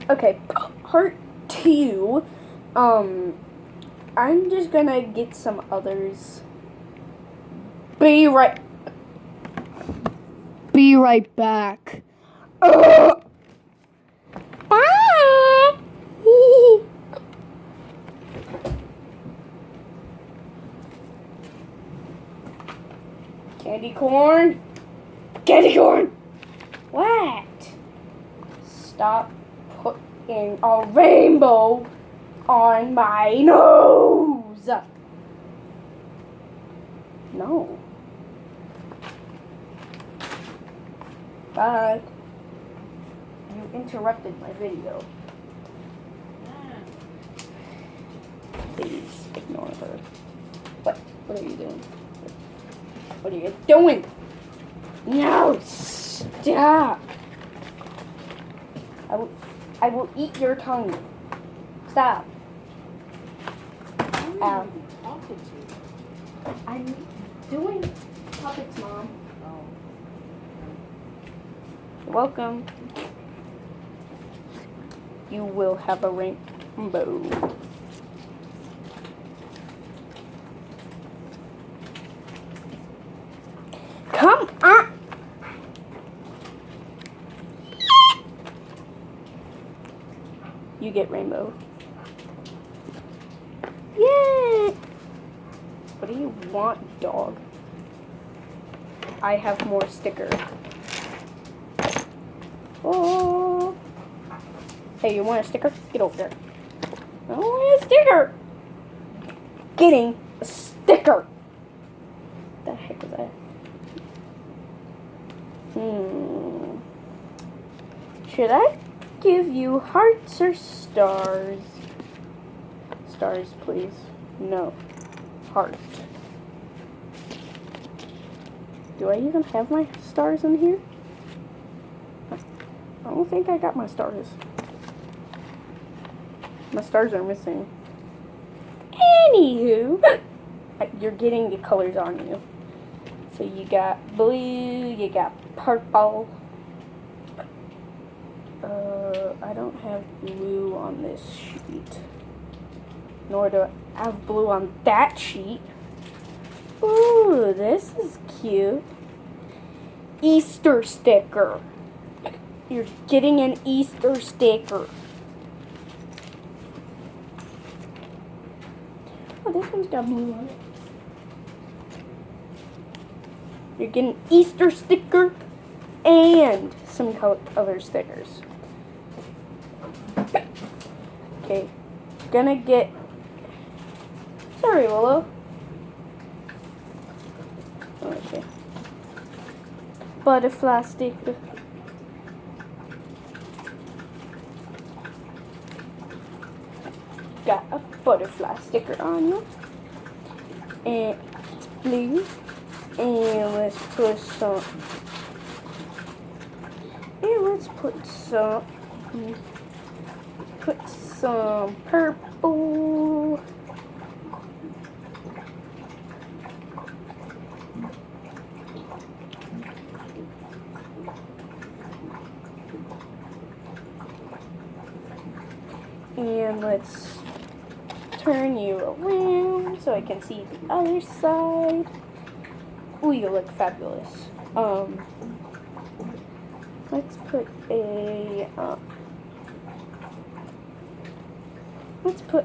Okay, part 2. I'm just gonna get some others. Be right back. Bye. Candy corn. Candy corn. What? Stop putting a rainbow on my nose. No. Bye. You interrupted my video. Please ignore her. What are you doing? What are you doing? No, stop. I will eat your tongue. Stop. Ow. I'm doing puppets, Mom. Oh. You're welcome. You will have a rainbow. Come on. You get rainbow. Yay! What do you want, dog? I have more sticker. Oh. Hey, you want a sticker? Get over there. I want a sticker. Getting a sticker. What the heck was that? Should I give you hearts or stars? Stars, please. No. Heart. Do I even have my stars in here? I don't think I got my stars. My stars are missing. Anywho, you're getting the colors on you. So you got blue, you got purple. I don't have blue on this sheet. Nor do I have blue on that sheet. Ooh, this is cute. Easter sticker. You're getting an Easter sticker. Oh, this one's got blue on it. You're getting an Easter sticker and some other stickers. Okay, gonna get. Sorry, Willow. Okay. Butterfly sticker. Got a butterfly sticker on you. And it's blue. And let's put some. And let's put some purple. And let's turn you around so I can see the other side. Ooh, you look fabulous. Let's put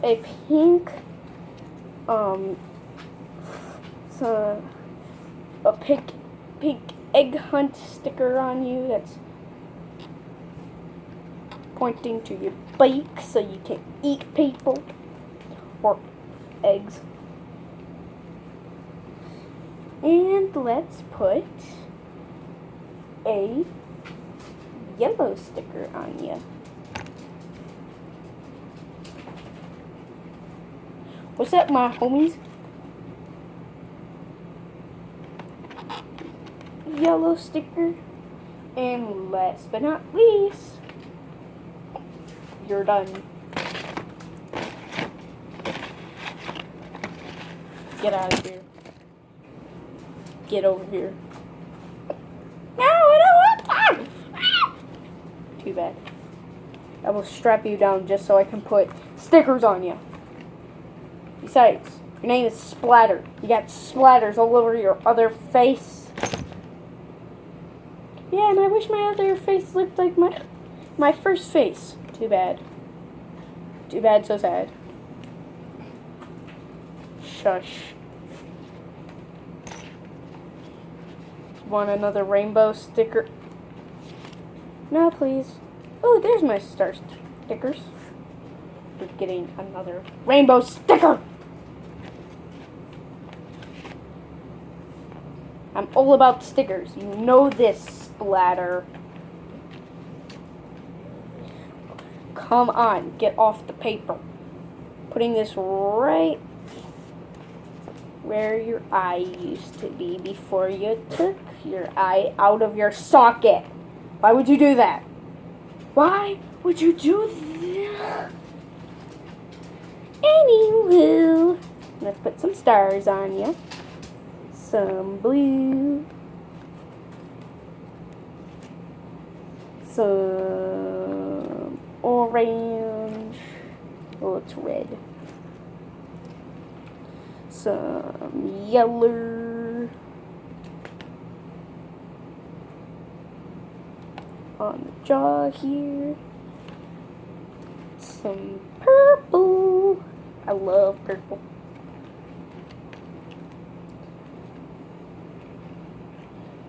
a pink, so a pink egg hunt sticker on you that's pointing to your beak so you can eat people or eggs. And let's put a yellow sticker on you. What's up, my homies? Yellow sticker. And last but not least, you're done. Get out of here. Get over here. No, I don't want that. Too bad. I will strap you down just so I can put stickers on you. Besides, your name is Splatter. You got splatters all over your other face. Yeah, and I wish my other face looked like my first face. Too bad. Too bad, so sad. Shush. Want another rainbow sticker? No, please. Oh, there's my star stickers. We're getting another rainbow sticker. I'm all about stickers. You know this, Splatter. Come on, get off the paper. Putting this right where your eye used to be before you took your eye out of your socket. Why would you do that? Why would you do that? Anywho, let's put some stars on you. Some blue. Some orange. Oh, it's red. Some yellow. On the jaw here. Some purple. I love purple.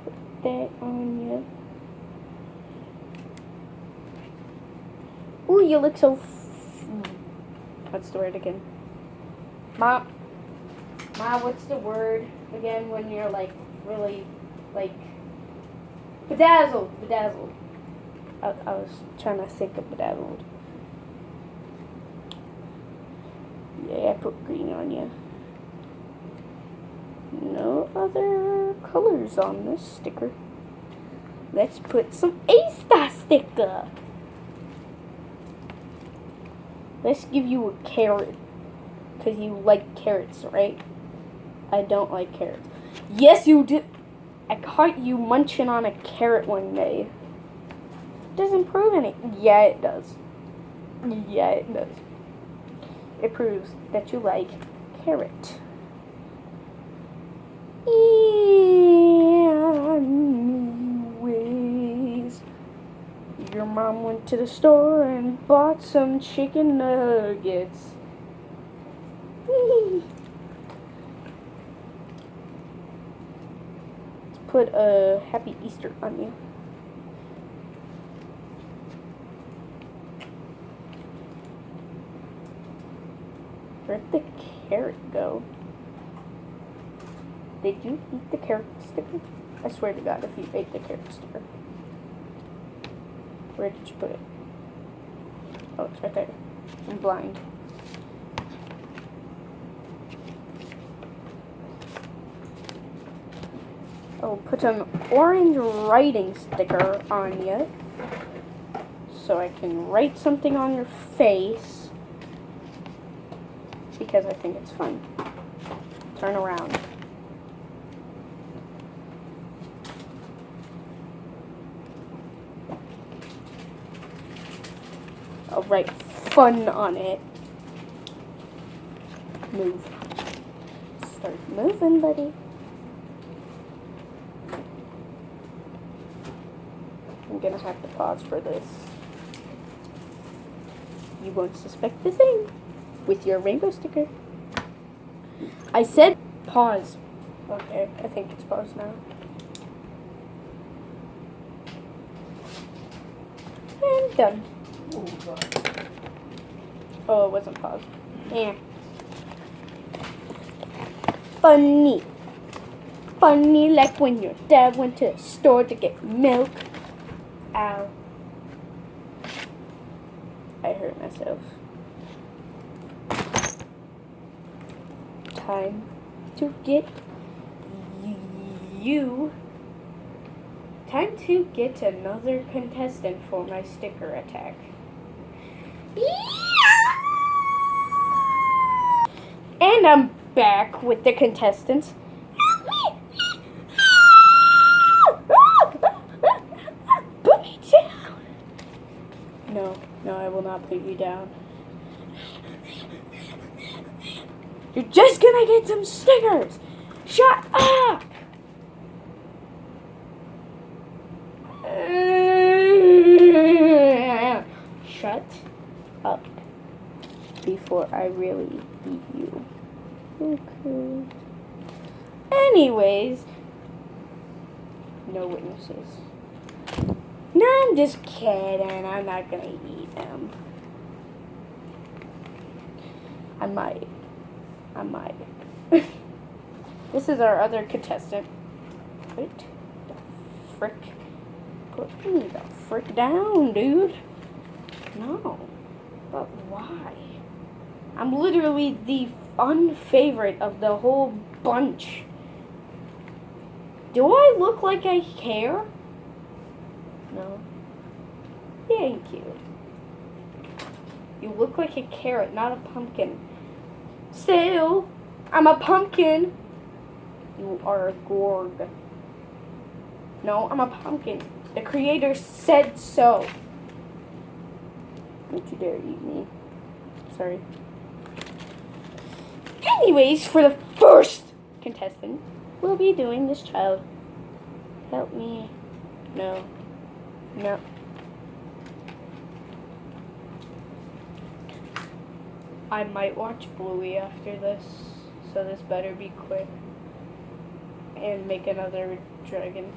Put that on you. Ooh, you look so. What's the word again? Ma, what's the word again when you're like really like bedazzled? Bedazzled. I was trying to think of bedazzled. Yeah, I put green on you. No other colors on this sticker. Let's put some A-Star sticker. Let's give you a carrot. Because you like carrots, right? I don't like carrots. Yes, you did. I caught you munching on a carrot one day. Doesn't prove anything. Yeah, it does. Yeah, it does. It proves that you like carrot. Anyways, your mom went to the store and bought some chicken nuggets. Let's put a Happy Easter on you. Where'd the carrot go? Did you eat the carrot sticker? I swear to God, if you ate the carrot sticker. Where did you put it? Oh, it's right there. I'm blind. Oh, put an orange writing sticker on you. So I can write something on your face. Because I think it's fun. Turn around. I'll write fun on it. Move. Start moving, buddy. I'm gonna have to pause for this. You won't suspect the thing with your rainbow sticker. I said pause. Okay, I think it's paused now. And done. Oh, it wasn't paused. Yeah. Funny. Funny like when your dad went to the store to get milk. Ow. I hurt myself. Time to get you. Time to get another contestant for my sticker attack. And I'm back with the contestants. Put me down. No, I not put you down. You're just gonna get some stickers! Shut up! Shut up before I really beat you. Okay. Anyways, no witnesses. No, I'm just kidding. I'm not gonna eat them. I might. This is our other contestant. Put me the frick down, dude. No. But why? I'm literally the unfavorite of the whole bunch. Do I look like I care? No. Thank you. You look like a carrot, not a pumpkin. Still, I'm a pumpkin. You are a gourd. No, I'm a pumpkin. The creator said so. Don't you dare eat me. Sorry. Anyways, for the first contestant, we'll be doing this child. Help me. No. No. I might watch Bluey after this, so this better be quick. And make another dragon.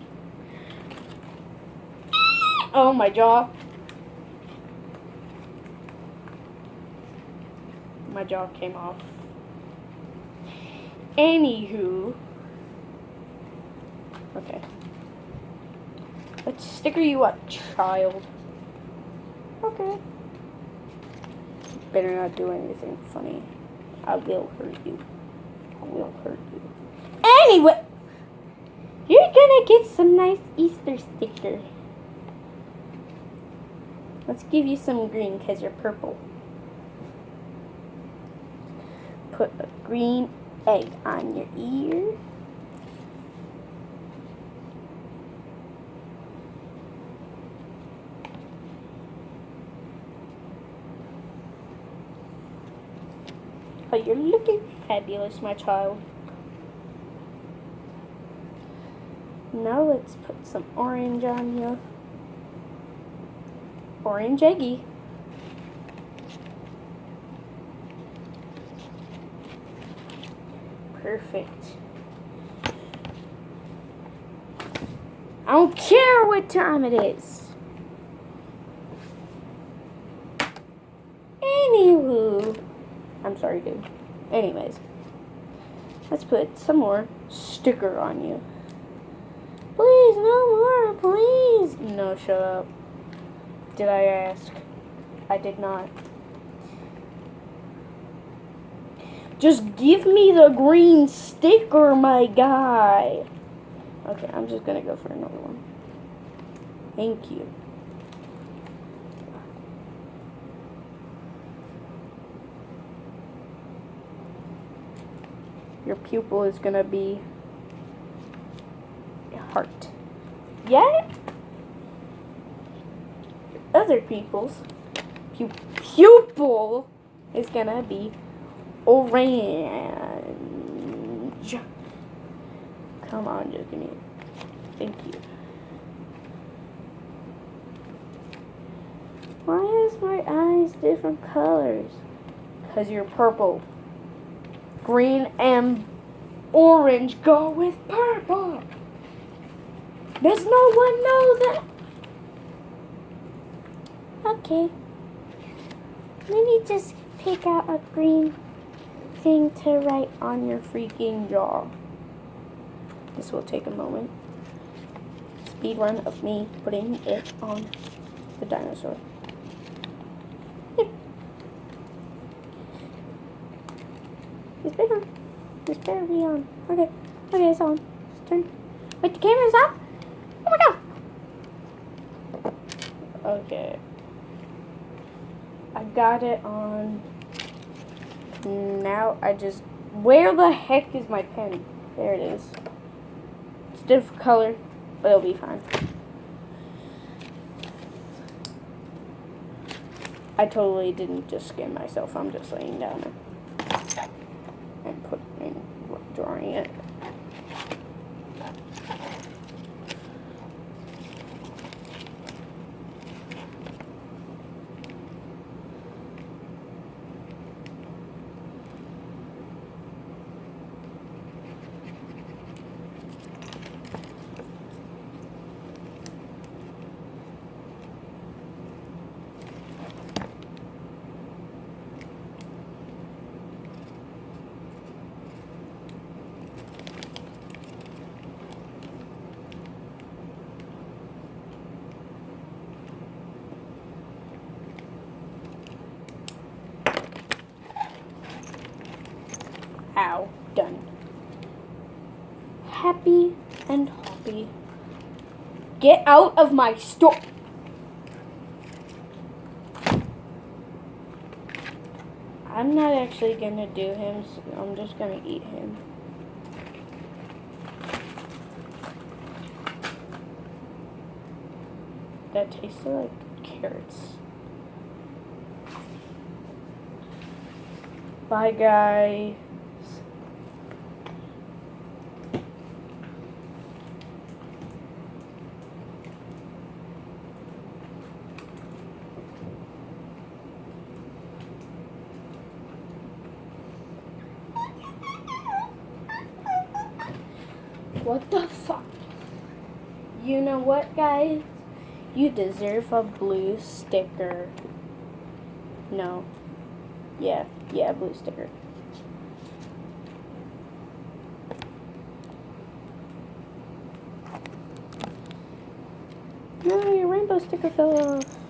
Oh, my jaw. My jaw came off. Anywho. Okay. Let's sticker you up, child. Okay. Better not do anything funny. I will hurt you. I will hurt you. Anyway, you're gonna get some nice Easter sticker. Let's give you some green because you're purple. Put a green egg on your ear. Oh, you're looking fabulous, my child. Now let's put some orange on you. Orange eggy. Perfect. I don't care what time it is. Anywho. I'm sorry, dude. Anyways. Let's put some more sticker on you. Please, no more, please. No, shut up. Did I ask? I did not. Just give me the green sticker, my guy. Okay, I'm just gonna go for another one. Thank you. Your pupil is gonna be a heart. Yeah? Other people's pupil is gonna be orange. Come on, just give me it. Thank you. Why is my eyes different colors? Because you're purple. Green and orange go with purple. Does no one know that? Okay. Maybe just pick out a green thing to write on your freaking jaw. This will take a moment. Speed run of me putting it on the dinosaur. It's big on. It's better be on. Okay. Okay, it's on. Just turn. Wait, the camera's off? Oh my god! Okay. I got it on. Now I just. Where the heck is my pen? There it is. It's a different color, but it'll be fine. I totally didn't just skin myself. I'm just laying down and drawing it. Ow, done. Happy and hoppy. Get out of my store. I'm not actually gonna do him, so I'm just gonna eat him. That tasted like carrots. Bye, guys. What the fuck? You know what, guys? You deserve a blue sticker. No. Yeah, blue sticker. No, your rainbow sticker fell off.